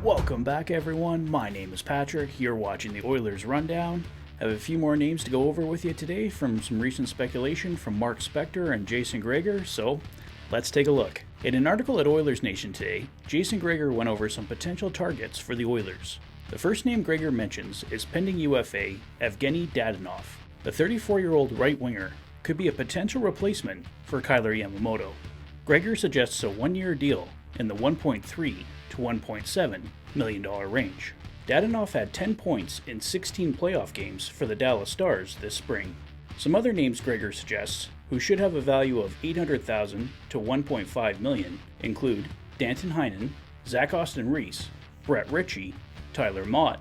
Welcome back, everyone. My name is Patrick. You're watching the Oilers Rundown. I have a few more names to go over with you today from some recent speculation from Mark Spector and Jason Greger, so let's take a look. In an article at Oilers Nation today, Jason Greger went over some potential targets for the Oilers. The first name Greger mentions is pending UFA Evgeny Dadonov. The 34-year-old right winger could be a potential replacement for Kailer Yamamoto. Greger suggests a one-year deal in the $1.3 to $1.7 million range. Dadonov had 10 points in 16 playoff games for the Dallas Stars this spring. Some other names Greger suggests, who should have a value of $800,000 to $1.5 million, include Danton Heinen, Zach Austin Reese, Brett Ritchie, Tyler Mott,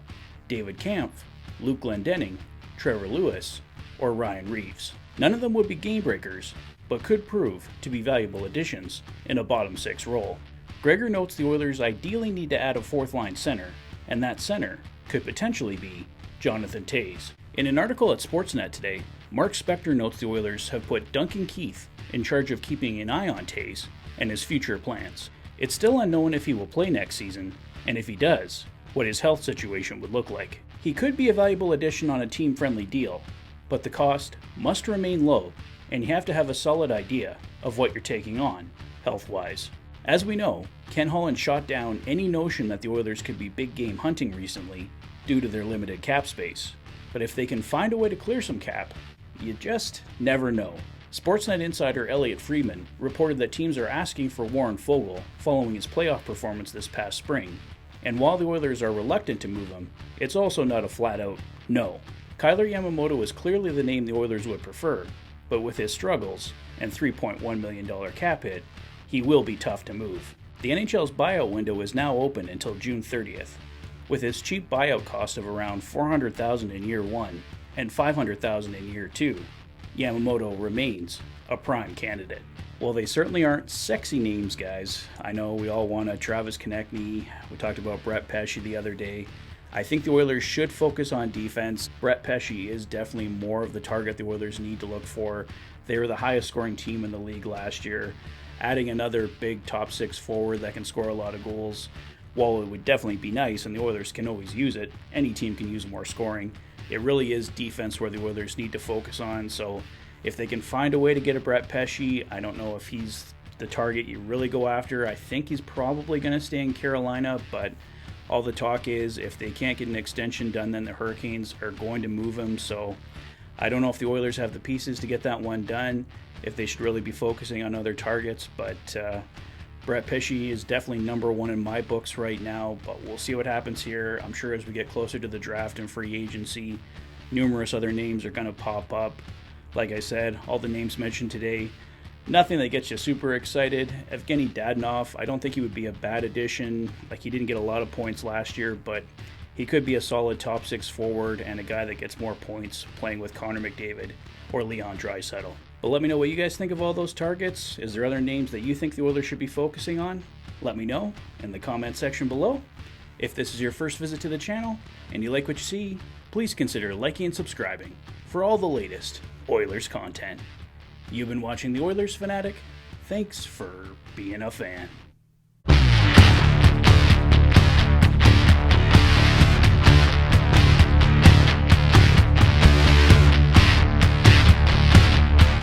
David Kampf, Luke Glendening, Trevor Lewis, or Ryan Reeves. None of them would be game breakers, but could prove to be valuable additions in a bottom six role. Greger notes the Oilers ideally need to add a fourth-line center, and that center could potentially be Jonathan Toews. In an article at Sportsnet today, Mark Spector notes the Oilers have put Duncan Keith in charge of keeping an eye on Toews and his future plans. It's still unknown if he will play next season, and if he does, what his health situation would look like. He could be a valuable addition on a team-friendly deal, but the cost must remain low, and you have to have a solid idea of what you're taking on, health-wise. As we know, Ken Holland shot down any notion that the Oilers could be big game hunting recently due to their limited cap space. But if they can find a way to clear some cap, you just never know. Sportsnet insider Elliot Friedman reported that teams are asking for Warren Foegele following his playoff performance this past spring. And while the Oilers are reluctant to move him, it's also not a flat-out no. Kailer Yamamoto is clearly the name the Oilers would prefer, but with his struggles and $3.1 million cap hit, he will be tough to move. The NHL's buyout window is now open until June 30th. With his cheap buyout cost of around $400,000 in year one and $500,000 in year two, Yamamoto remains a prime candidate. Well, they certainly aren't sexy names, guys. I know we all want a Travis Konechny. We talked about Brett Pesce the other day. I think the Oilers should focus on defense. Brett Pesce is definitely more of the target the Oilers need to look for. They were the highest scoring team in the league last year. Adding another big top six forward that can score a lot of goals, while it would definitely be nice and the Oilers can always use it, any team can use more scoring. It really is defense where the Oilers need to focus on, so if they can find a way to get a Brett Pesce, I don't know if he's the target you really go after. I think he's probably going to stay in Carolina, but all the talk is if they can't get an extension done, then the Hurricanes are going to move him, so I don't know if the Oilers have the pieces to get that one done, if they should really be focusing on other targets, but Brett Pesce is definitely number one in my books right now, but we'll see what happens here. I'm sure as we get closer to the draft and free agency, numerous other names are going to pop up. Like I said, all the names mentioned today, nothing that gets you super excited. Evgeny Dadonov, I don't think he would be a bad addition. Like, he didn't get a lot of points last year, but he could be a solid top six forward and a guy that gets more points playing with Connor McDavid or Leon Draisaitl. But let me know what you guys think of all those targets. Is there other names that you think the Oilers should be focusing on? Let me know in the comment section below. If this is your first visit to the channel and you like what you see, please consider liking and subscribing for all the latest Oilers content. You've been watching the Oilers Fanatic. Thanks for being a fan.